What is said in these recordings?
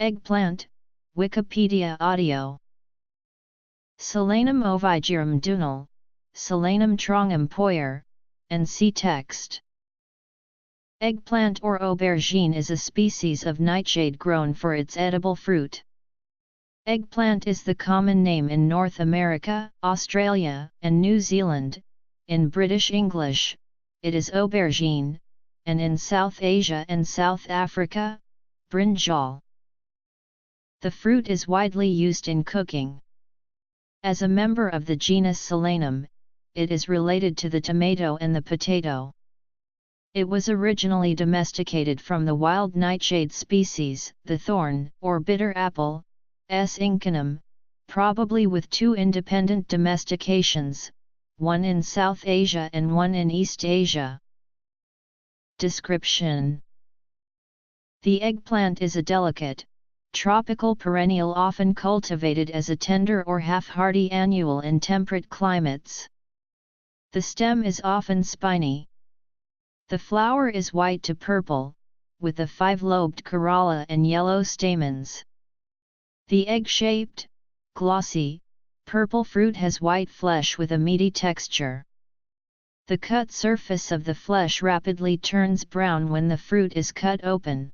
Eggplant, Wikipedia audio. Solanum ovigerum Dunal, Solanum trongum poyer, and see text. Eggplant or aubergine is a species of nightshade grown for its edible fruit. Eggplant is the common name in North America, Australia, and New Zealand. In British English, it is aubergine, and in South Asia and South Africa, brinjal. The fruit is widely used in cooking. As a member of the genus Solanum, it is related to the tomato and the potato. It was originally domesticated from the wild nightshade species, the thorn or bitter apple, S. incanum, probably with two independent domestications, one in South Asia and one in East Asia. Description: the eggplant is a delicate, tropical perennial often cultivated as a tender or half-hardy annual in temperate climates. The stem is often spiny. The flower is white to purple, with a five-lobed corolla and yellow stamens. The egg-shaped, glossy, purple fruit has white flesh with a meaty texture. The cut surface of the flesh rapidly turns brown when the fruit is cut open.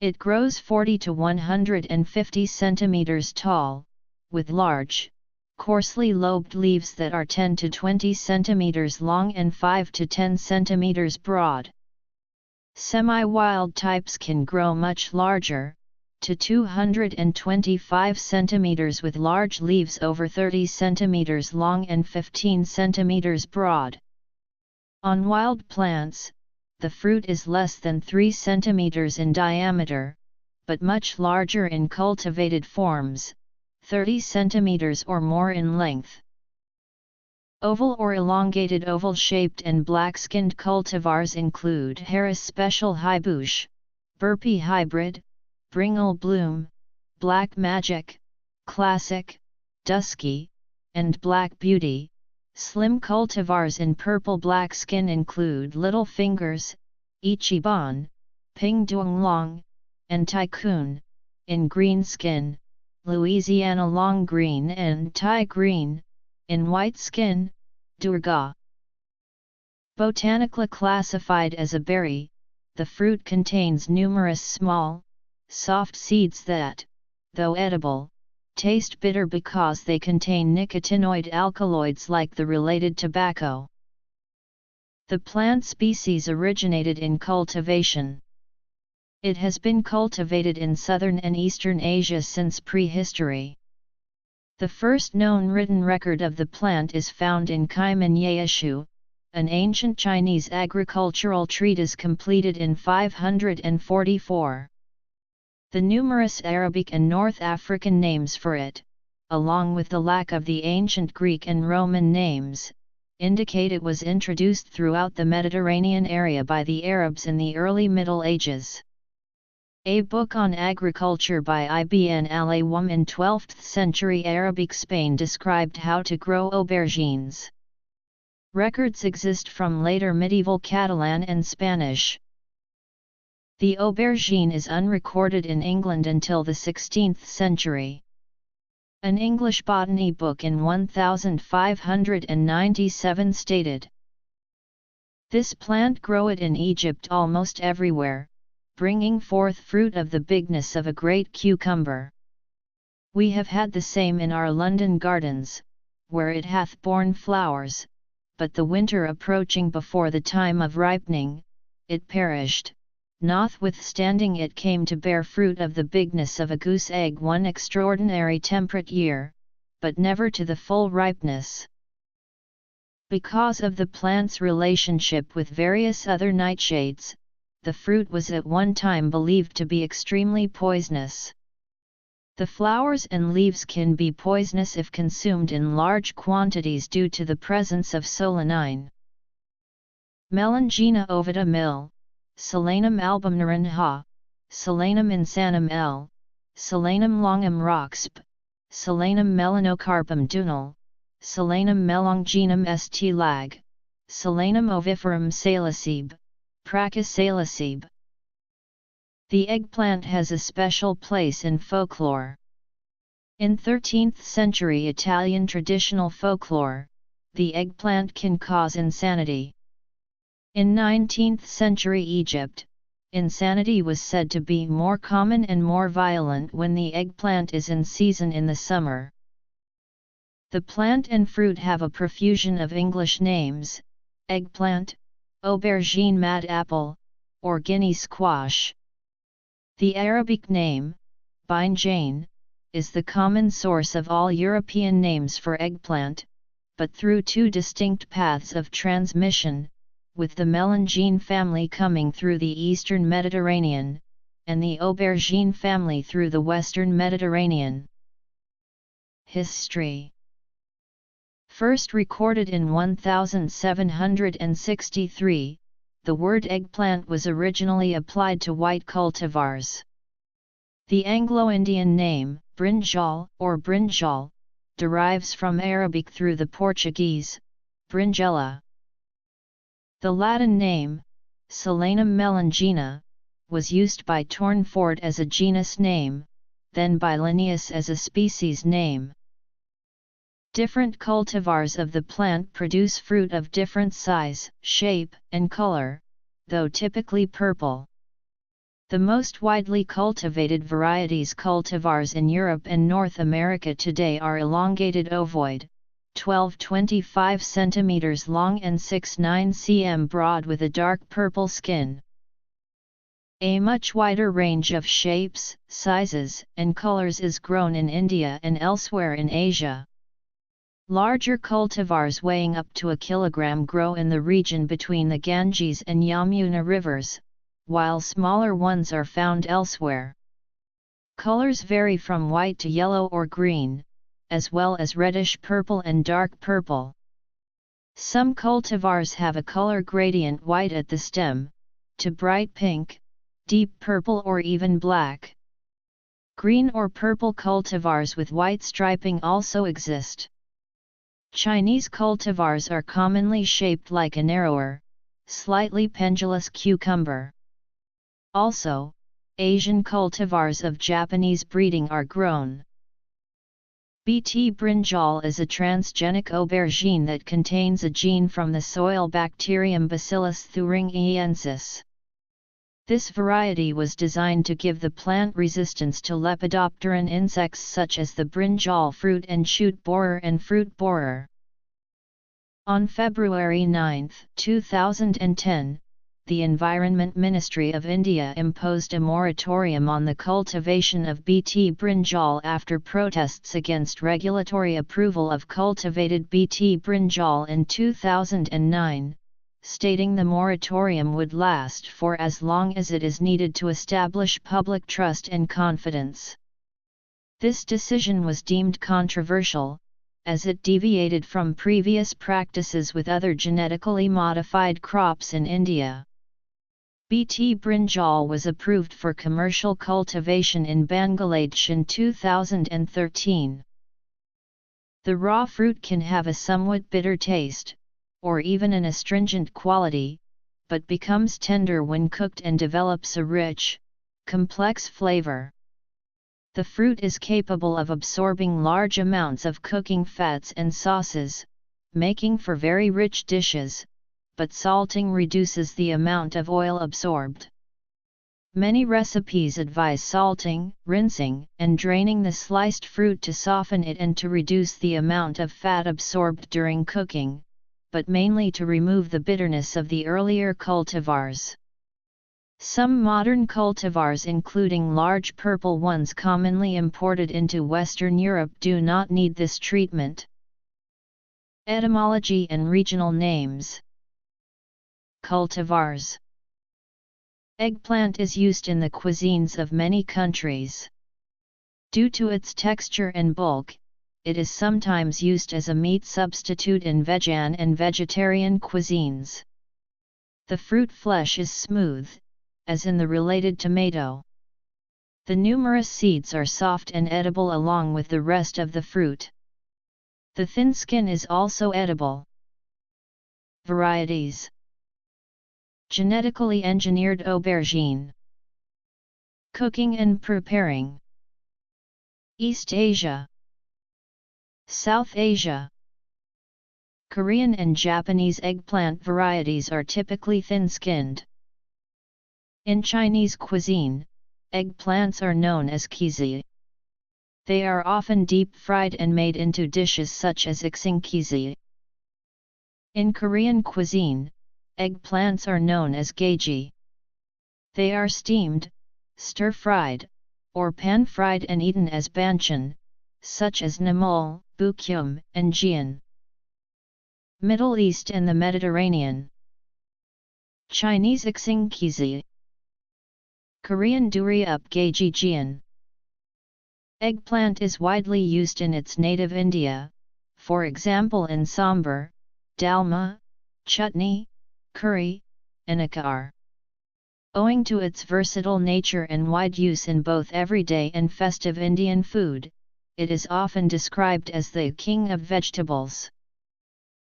It grows 40 to 150 centimeters tall, with large, coarsely lobed leaves that are 10 to 20 centimeters long and 5 to 10 centimeters broad. Semi-wild types can grow much larger, to 225 centimeters with large leaves over 30 centimeters long and 15 centimeters broad. On wild plants, the fruit is less than 3 centimeters in diameter, but much larger in cultivated forms, 30 centimeters or more in length. Oval or elongated oval-shaped and black-skinned cultivars include Harris Special Highbush, Burpee Hybrid, Bringle Bloom, Black Magic, Classic, Dusky, and Black Beauty. Slim cultivars in purple-black skin include Little Fingers, Ichiban, Ping Duong Long, and Tycoon. In green skin, Louisiana Long Green and Thai Green. In white skin, Durga. Botanically classified as a berry, the fruit contains numerous small, soft seeds that, though edible, taste bitter because they contain nicotinoid alkaloids like the related tobacco. The plant species originated in cultivation. It has been cultivated in southern and eastern Asia since prehistory. The first known written record of the plant is found in Kaiman Yaeshu, an ancient Chinese agricultural treatise completed in 544. The numerous Arabic and North African names for it, along with the lack of the ancient Greek and Roman names, indicate it was introduced throughout the Mediterranean area by the Arabs in the early Middle Ages. A book on agriculture by Ibn al-Awwam in 12th century Arabic Spain described how to grow aubergines. Records exist from later medieval Catalan and Spanish. The aubergine is unrecorded in England until the 16th century. An English botany book in 1597 stated, "This plant groweth in Egypt almost everywhere, bringing forth fruit of the bigness of a great cucumber. We have had the same in our London gardens, where it hath borne flowers, but the winter approaching before the time of ripening, it perished. Notwithstanding it came to bear fruit of the bigness of a goose egg one extraordinary temperate year, but never to the full ripeness." Because of the plant's relationship with various other nightshades, the fruit was at one time believed to be extremely poisonous. The flowers and leaves can be poisonous if consumed in large quantities due to the presence of solanine. Melangina ovida Mill, Solanum albumnarin Ha, Solanum insanum L, Solanum longum Roxb, Solanum melanocarpum Dunal, Solanum melonginum St. Lag, Solanum oviferum salicebe, Prachus salicebe. The eggplant has a special place in folklore. In 13th century Italian traditional folklore, the eggplant can cause insanity. In 19th century Egypt, insanity was said to be more common and more violent when the eggplant is in season in the summer. The plant and fruit have a profusion of English names: eggplant, aubergine mad apple, or Guinea squash. The Arabic name, binjane, is the common source of all European names for eggplant, but through two distinct paths of transmission, with the melangine family coming through the eastern Mediterranean, and the aubergine family through the western Mediterranean. History. First recorded in 1763, the word eggplant was originally applied to white cultivars. The Anglo-Indian name, brinjal or brinjal, derives from Arabic through the Portuguese, brinjela. The Latin name, Solanum melangina, was used by Tournefort as a genus name, then by Linnaeus as a species name. Different cultivars of the plant produce fruit of different size, shape, and color, though typically purple. The most widely cultivated cultivars in Europe and North America today are elongated ovoid, 12–25 cm long and 6–9 cm broad with a dark purple skin. A much wider range of shapes, sizes, and colors is grown in India and elsewhere in Asia. Larger cultivars weighing up to a kilogram grow in the region between the Ganges and Yamuna rivers, while smaller ones are found elsewhere. Colors vary from white to yellow or green, as well as reddish purple and dark purple. Some cultivars have a color gradient white at the stem, to bright pink, deep purple or even black. Green or purple cultivars with white striping also exist. Chinese cultivars are commonly shaped like a narrower, slightly pendulous cucumber. Also, Asian cultivars of Japanese breeding are grown. Bt brinjal is a transgenic aubergine that contains a gene from the soil bacterium Bacillus thuringiensis. This variety was designed to give the plant resistance to lepidopteran insects such as the brinjal fruit and shoot borer and fruit borer. On February 9, 2010, the Environment Ministry of India imposed a moratorium on the cultivation of Bt brinjal after protests against regulatory approval of cultivated Bt brinjal in 2009, stating the moratorium would last for as long as it is needed to establish public trust and confidence. This decision was deemed controversial, as it deviated from previous practices with other genetically modified crops in India. Bt brinjal was approved for commercial cultivation in Bangladesh in 2013. The raw fruit can have a somewhat bitter taste, or even an astringent quality, but becomes tender when cooked and develops a rich, complex flavor. The fruit is capable of absorbing large amounts of cooking fats and sauces, making for very rich dishes, but salting reduces the amount of oil absorbed. Many recipes advise salting, rinsing, and draining the sliced fruit to soften it and to reduce the amount of fat absorbed during cooking, but mainly to remove the bitterness of the earlier cultivars. Some modern cultivars, including large purple ones commonly imported into Western Europe, do not need this treatment. Etymology and regional names. Cultivars. Eggplant is used in the cuisines of many countries. Due to its texture and bulk, it is sometimes used as a meat substitute in vegan and vegetarian cuisines. The fruit flesh is smooth, as in the related tomato. The numerous seeds are soft and edible along with the rest of the fruit. The thin skin is also edible. Varieties. Genetically engineered aubergine. Cooking and preparing. East Asia, South Asia. Korean and Japanese eggplant varieties are typically thin-skinned. In Chinese cuisine, eggplants are known as kizi. They are often deep-fried and made into dishes such as ikseungkizi. In Korean cuisine, eggplants are known as gaeji. They are steamed, stir-fried, or pan-fried and eaten as banchan, such as namul, bukyum, and jian. Middle East and the Mediterranean. Chinese ikseungkizi. Korean dureup gaeji jian. Eggplant is widely used in its native India, for example in sambar, dalma, chutney, curry, and achar. Owing to its versatile nature and wide use in both everyday and festive Indian food, it is often described as the king of vegetables.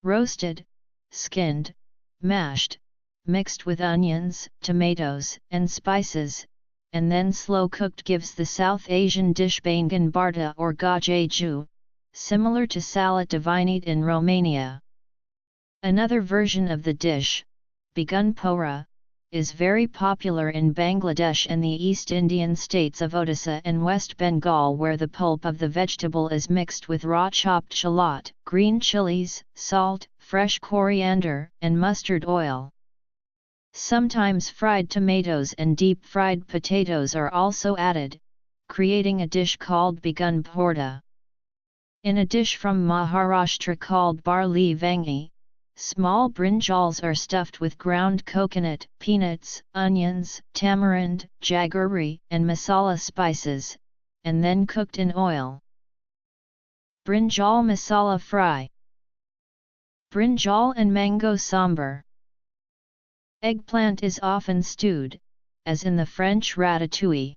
Roasted, skinned, mashed, mixed with onions, tomatoes, and spices, and then slow-cooked gives the South Asian dish bangan barta or gajeju, similar to salat divinite in Romania. Another version of the dish, begun pora, is very popular in Bangladesh and the East Indian states of Odisha and West Bengal, where the pulp of the vegetable is mixed with raw chopped shallot, green chilies, salt, fresh coriander, and mustard oil. Sometimes fried tomatoes and deep-fried potatoes are also added, creating a dish called begun porta. In a dish from Maharashtra called barli vangi, small brinjals are stuffed with ground coconut, peanuts, onions, tamarind, jaggery, and masala spices, and then cooked in oil. Brinjal masala fry. Brinjal and mango sambar. Eggplant is often stewed, as in the French ratatouille.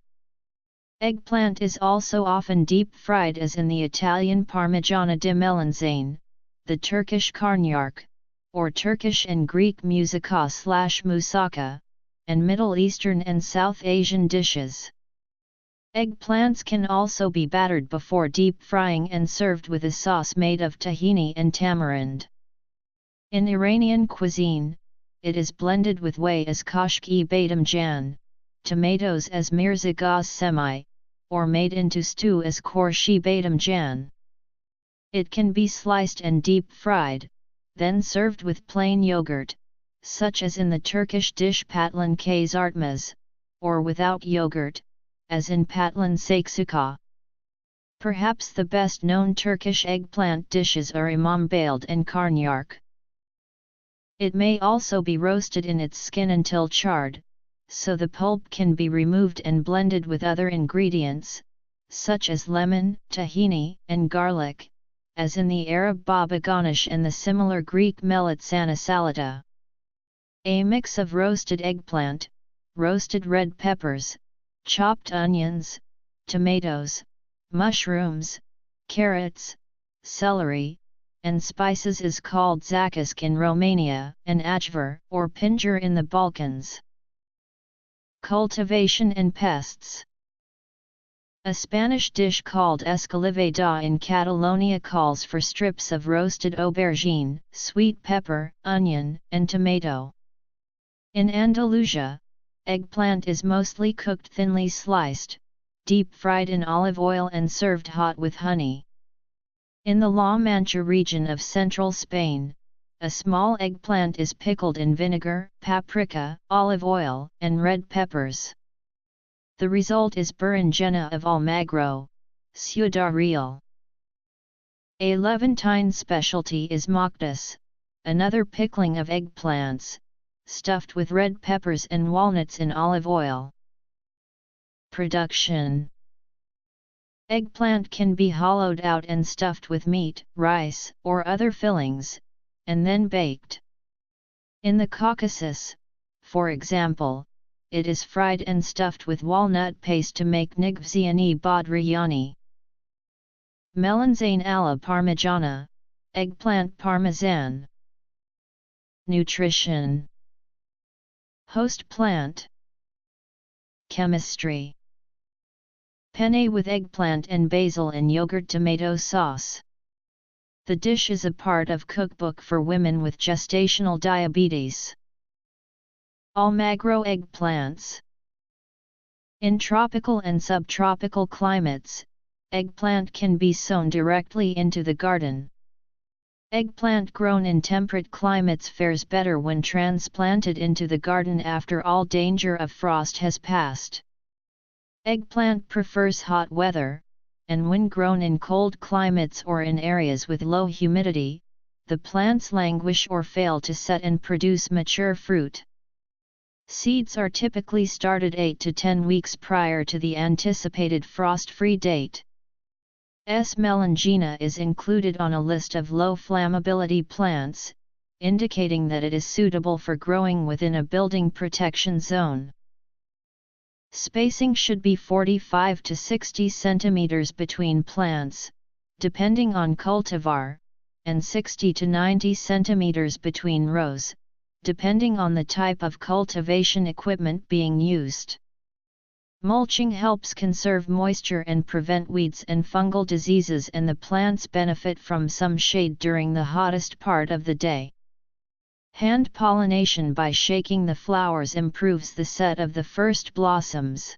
Eggplant is also often deep-fried as in the Italian Parmigiana di Melanzane, the Turkish karnıyarık, or Turkish and Greek moussaka, and Middle Eastern and South Asian dishes. Eggplants can also be battered before deep-frying and served with a sauce made of tahini and tamarind. In Iranian cuisine, it is blended with whey as kashki badamjan, tomatoes as mirza gaz semi, or made into stew as korshi badamjan. It can be sliced and deep-fried, then served with plain yogurt, such as in the Turkish dish patlan kızartması, or without yogurt, as in patlan saksuka. Perhaps the best-known Turkish eggplant dishes are imambayıldı and karnıyarık. It may also be roasted in its skin until charred, so the pulp can be removed and blended with other ingredients, such as lemon, tahini, and garlic, as in the Arab baba ganoush and the similar Greek melitsana salata. A mix of roasted eggplant, roasted red peppers, chopped onions, tomatoes, mushrooms, carrots, celery, and spices is called zakusk in Romania, and ajvar or pinjer in the Balkans. Cultivation and pests. A Spanish dish called escalivada in Catalonia calls for strips of roasted aubergine, sweet pepper, onion, and tomato. In Andalusia, eggplant is mostly cooked thinly sliced, deep-fried in olive oil and served hot with honey. In the La Mancha region of central Spain, a small eggplant is pickled in vinegar, paprika, olive oil, and red peppers. The result is berenjena of Almagro, Ciudad Real. A Levantine specialty is mocktass, another pickling of eggplants, stuffed with red peppers and walnuts in olive oil. Production. Eggplant can be hollowed out and stuffed with meat, rice, or other fillings, and then baked. In the Caucasus, for example, it is fried and stuffed with walnut paste to make nigvziani badriani. Melanzane alla parmigiana, eggplant parmesan. Nutrition. Host plant. Chemistry. Penne with eggplant and basil and yogurt tomato sauce. The dish is a part of cookbook for women with gestational diabetes. Almagro eggplants. In tropical and subtropical climates, eggplant can be sown directly into the garden. Eggplant grown in temperate climates fares better when transplanted into the garden after all danger of frost has passed. Eggplant prefers hot weather, and when grown in cold climates or in areas with low humidity, the plants languish or fail to set and produce mature fruit. Seeds are typically started 8 to 10 weeks prior to the anticipated frost-free date. S. melangina is included on a list of low flammability plants, indicating that it is suitable for growing within a building protection zone. Spacing should be 45 to 60 cm between plants, depending on cultivar, and 60 to 90 cm between rows, depending on the type of cultivation equipment being used. Mulching helps conserve moisture and prevent weeds and fungal diseases, and the plants benefit from some shade during the hottest part of the day. Hand pollination by shaking the flowers improves the set of the first blossoms.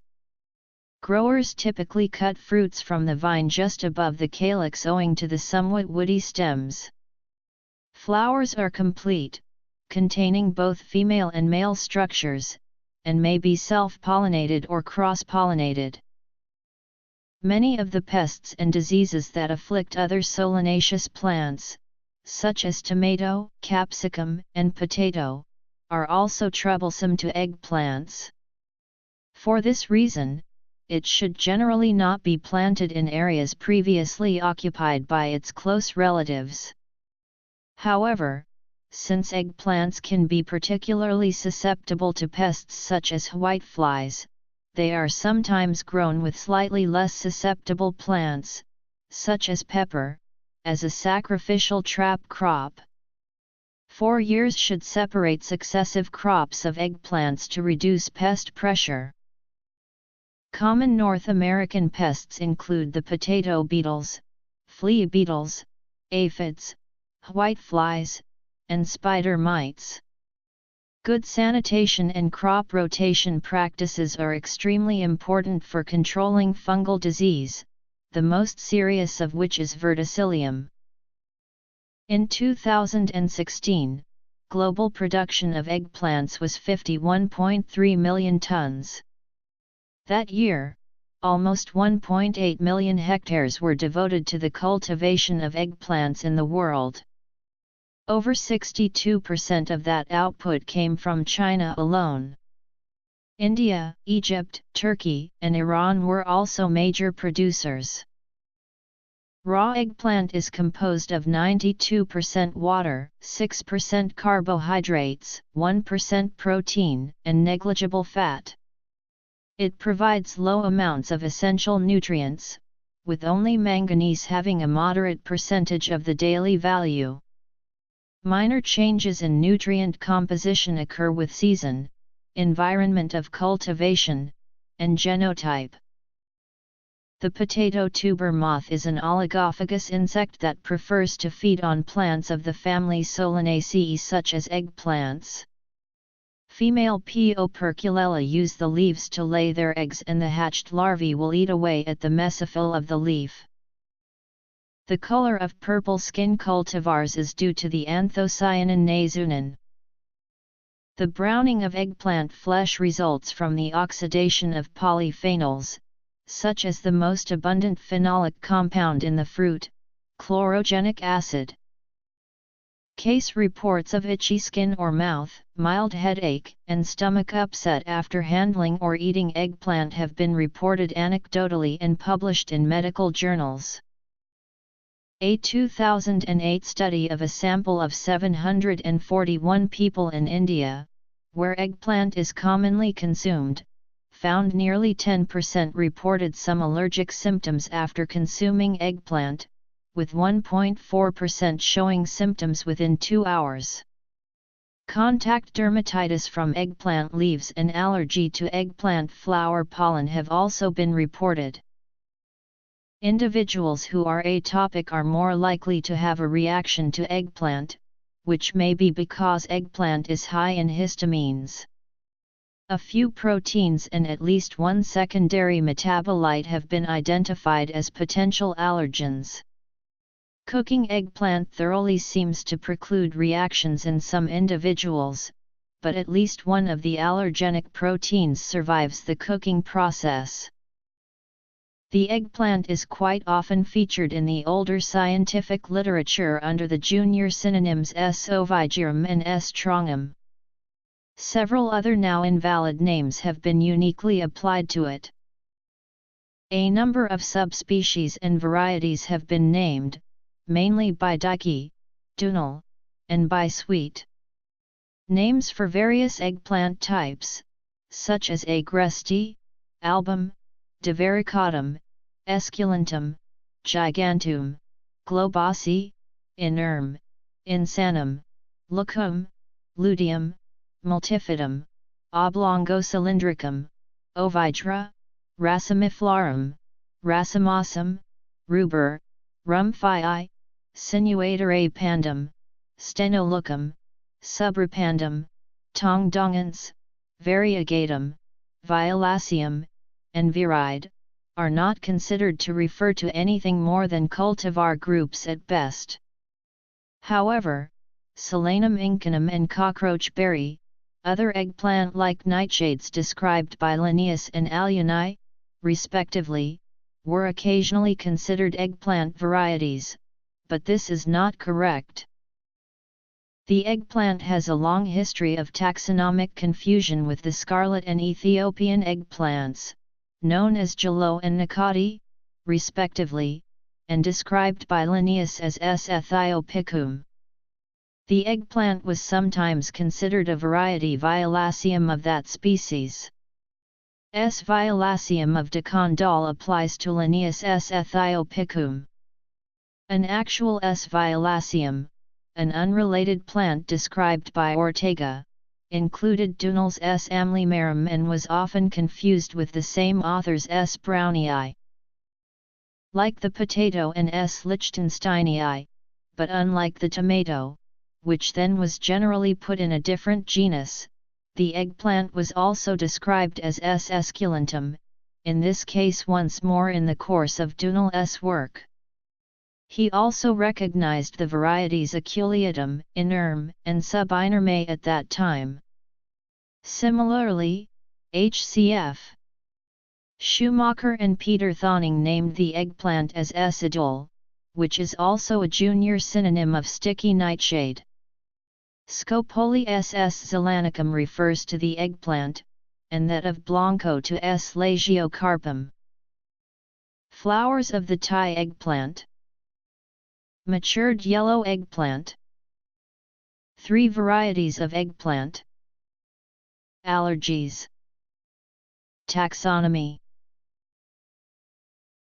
Growers typically cut fruits from the vine just above the calyx owing to the somewhat woody stems. Flowers are complete, containing both female and male structures, and may be self-pollinated or cross-pollinated. Many of the pests and diseases that afflict other solanaceous plants, such as tomato, capsicum, and potato, are also troublesome to eggplants. For this reason, it should generally not be planted in areas previously occupied by its close relatives. However, since eggplants can be particularly susceptible to pests such as whiteflies, they are sometimes grown with slightly less susceptible plants, such as pepper, as a sacrificial trap crop. 4 years should separate successive crops of eggplants to reduce pest pressure. Common North American pests include the potato beetles, flea beetles, aphids, whiteflies, and spider mites. Good sanitation and crop rotation practices are extremely important for controlling fungal disease, the most serious of which is verticillium. In 2016, global production of eggplants was 51.3 million tons. That year, almost 1.8 million hectares were devoted to the cultivation of eggplants in the world. Over 62% of that output came from China alone. India, Egypt, Turkey, and Iran were also major producers. Raw eggplant is composed of 92% water, 6% carbohydrates, 1% protein, and negligible fat. It provides low amounts of essential nutrients, with only manganese having a moderate percentage of the daily value. Minor changes in nutrient composition occur with season, environment of cultivation, and genotype. The potato tuber moth is an oligophagous insect that prefers to feed on plants of the family Solanaceae such as eggplants. Female P. operculella use the leaves to lay their eggs, and the hatched larvae will eat away at the mesophyll of the leaf. The color of purple skin cultivars is due to the anthocyanin nazunin. The browning of eggplant flesh results from the oxidation of polyphenols, such as the most abundant phenolic compound in the fruit, chlorogenic acid. Case reports of itchy skin or mouth, mild headache, and stomach upset after handling or eating eggplant have been reported anecdotally and published in medical journals. A 2008 study of a sample of 741 people in India, where eggplant is commonly consumed, found nearly 10% reported some allergic symptoms after consuming eggplant, with 1.4% showing symptoms within 2 hours. Contact dermatitis from eggplant leaves and allergy to eggplant flower pollen have also been reported. Individuals who are atopic are more likely to have a reaction to eggplant, which may be because eggplant is high in histamines. A few proteins and at least one secondary metabolite have been identified as potential allergens. Cooking eggplant thoroughly seems to preclude reactions in some individuals, but at least one of the allergenic proteins survives the cooking process. The eggplant is quite often featured in the older scientific literature under the junior synonyms S. ovigerum and S. strongum. Several other now invalid names have been uniquely applied to it. A number of subspecies and varieties have been named, mainly by Dike, Dunal, and by Sweet. Names for various eggplant types, such as Agresti, Album, Divaricatum, Esculentum, Gigantum, Globossi, Inerm, Insanum, Lucum, Luteum, Multifidum, Oblongocylindricum, Ovidra, Racemiflarum, Racemosum, Ruber, Rumphii, Sinuatere pandum, Stenolucum, Subrepandum, Tongdongans, Variegatum, Violaceum, and Viride, are not considered to refer to anything more than cultivar groups at best. However, Solanum incanum and cockroachberry, other eggplant-like nightshades described by Linnaeus and Allioni, respectively, were occasionally considered eggplant varieties, but this is not correct. The eggplant has a long history of taxonomic confusion with the scarlet and Ethiopian eggplants, known as Jalo and Nakati, respectively, and described by Linnaeus as S. Ethiopicum. The eggplant was sometimes considered a variety Violaceum of that species. S. Violaceum of Decondal applies to Linnaeus S. Ethiopicum. An actual S. Violaceum, an unrelated plant described by Ortega, included Dunal's S. amlimarum and was often confused with the same author's S. brownii. Like the potato and S. lichtensteinii, but unlike the tomato, which then was generally put in a different genus, the eggplant was also described as S. esculentum, in this case once more in the course of Dunal's work. He also recognized the varieties Aculeatum, Inerm, and Subinerme at that time. Similarly, H.C.F. Schumacher and Peter Thawning named the eggplant as S. idole, which is also a junior synonym of sticky nightshade. Scopoli S.S. zelanicum refers to the eggplant, and that of Blanco to S. lagiocarpum. Flowers of the Thai eggplant. Matured yellow eggplant. 3 varieties of eggplant. Allergies. Taxonomy.